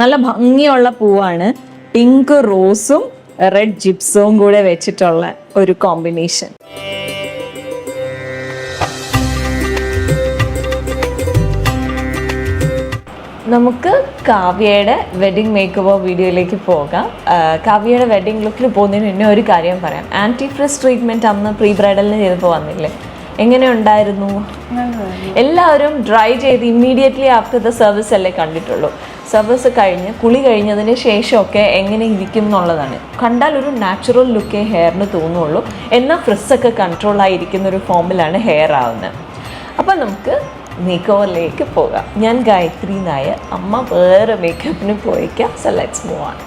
നല്ല ഭംഗിയുള്ള പൂവാണ്. പിങ്ക് റോസും റെഡ് ജിപ്സവും കൂടെ വെച്ചിട്ടുള്ള ഒരു കോമ്പിനേഷൻ. നമുക്ക് കാവ്യയുടെ വെഡിങ് മേക്ക് ഓവർ വീഡിയോയിലേക്ക് പോകാം. കാവ്യയുടെ വെഡിങ് ലുക്കിൽ പോകുന്നതിന് മുന്നേ ഒരു കാര്യം പറയാം. ആൻറ്റി ഫ്രിസ് ട്രീറ്റ്മെൻറ്റ് അന്ന് പ്രീ ബ്രൈഡലിന് ചെയ്തപ്പോൾ വന്നില്ലേ, എങ്ങനെ ഉണ്ടായിരുന്നു? എല്ലാവരും ഡ്രൈ ചെയ്ത് ഇമ്മീഡിയറ്റ്ലി ആഫ്റ്റർ ദ സർവീസ് അല്ലേ കണ്ടിട്ടുള്ളൂ. സർവീസ് കഴിഞ്ഞ് കുളി കഴിഞ്ഞതിന് ശേഷമൊക്കെ എങ്ങനെ ഇരിക്കും എന്നുള്ളതാണ്. കണ്ടാൽ ഒരു നാച്ചുറൽ ലുക്കേ ഹെയറിന് തോന്നുള്ളൂ, എന്നാൽ ഫ്രിസ്സൊക്കെ കൺട്രോൾ ആയിരിക്കുന്ന ഒരു ഫോമിലാണ് ഹെയർ ആവുന്നത്. അപ്പം നമുക്ക് മേക്ക് ഓവറിലേക്ക് പോകാം. ഞാൻ ഗായത്രി നായർ, അമ്മ വേറെ മേക്കപ്പിന് പോയിക്കാം. So let's move on.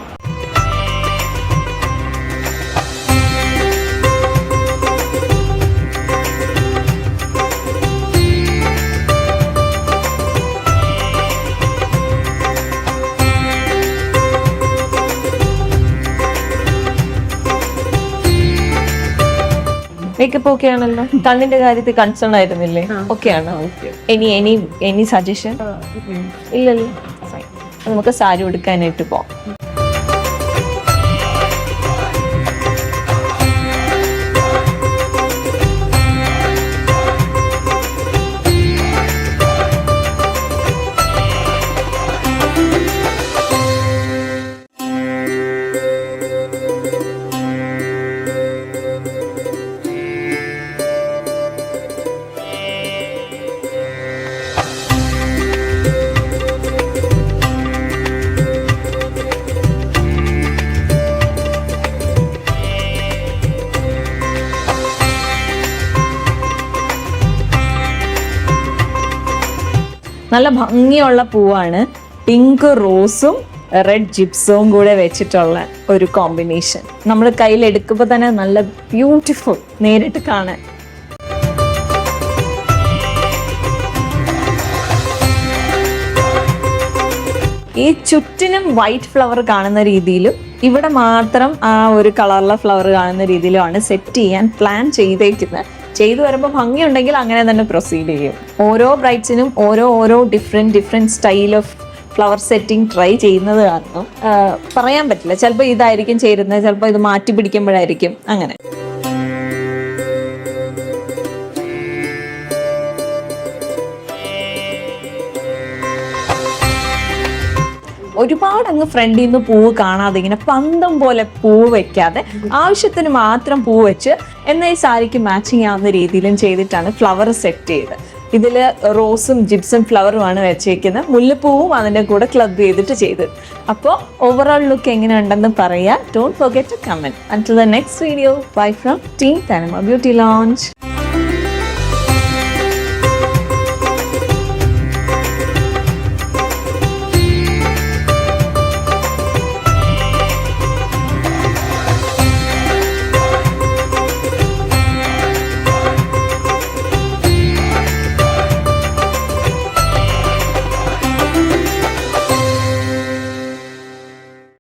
Makeup okay ആണല്ലോ, കണ്ണിന്റെ കാര്യത്തിൽ കൺസേൺ ആയിരുന്നില്ലേ? ഓക്കെ ആണോ? Any suggestion? ഇല്ലല്ലോ. നമുക്ക് സാരി ഉടുക്കാനായിട്ട് പോവാം. നല്ല ഭംഗിയുള്ള പൂവാണ്. പിങ്ക് റോസും റെഡ് ജിപ്സവും കൂടെ വെച്ചിട്ടുള്ള ഒരു കോമ്പിനേഷൻ. നമ്മൾ കയ്യിൽ എടുക്കുമ്പോൾ തന്നെ നല്ല ബ്യൂട്ടിഫുൾ, നേരിട്ട് കാണാൻ. ഈ ചുറ്റിനും വൈറ്റ് ഫ്ലവർ കാണുന്ന രീതിയിലും ഇവിടെ മാത്രം ആ ഒരു കളറിലെ ഫ്ലവർ കാണുന്ന രീതിയിലുമാണ് സെറ്റ് ചെയ്യാൻ പ്ലാൻ ചെയ്തേക്കുന്നത്. ചെയ്തു വരുമ്പോൾ ഭംഗിയുണ്ടെങ്കിൽ അങ്ങനെ തന്നെ പ്രൊസീഡ് ചെയ്യും. ഓരോ ബ്രൈഡ്സിനും ഓരോ different style of flower setting try ചെയ്യുന്നത് കാരണം പറയാൻ പറ്റില്ല. ചിലപ്പോൾ ഇതായിരിക്കും ചേരുന്നത്, ചിലപ്പോൾ ഇത് മാറ്റി പിടിക്കുമ്പോഴായിരിക്കും അങ്ങനെ. ഒരുപാട് അങ്ങ് ഫ്രണ്ടിൽ നിന്ന് പൂവ് കാണാതെ ഇങ്ങനെ പന്തം പോലെ പൂവ് വെക്കാതെ ആവശ്യത്തിന് മാത്രം പൂവ് വെച്ച് എന്നാൽ ഈ സാരിക്ക് മാച്ചിങ് ആവുന്ന രീതിയിലും ചെയ്തിട്ടാണ് ഫ്ലവർ സെറ്റ് ചെയ്തത്. ഇതിൽ റോസും ജിപ്സും ഫ്ലവറുമാണ് വെച്ചേക്കുന്നത്. മുല്ലപ്പൂവും അതിൻ്റെ കൂടെ ക്ലബ് ചെയ്തിട്ട് ചെയ്തത്. അപ്പോൾ ഓവറോൾ ലുക്ക് എങ്ങനെ ഉണ്ടെന്ന് പറയാം. Don't forget to comment. Until the next video, bye from team Thanima beauty launch.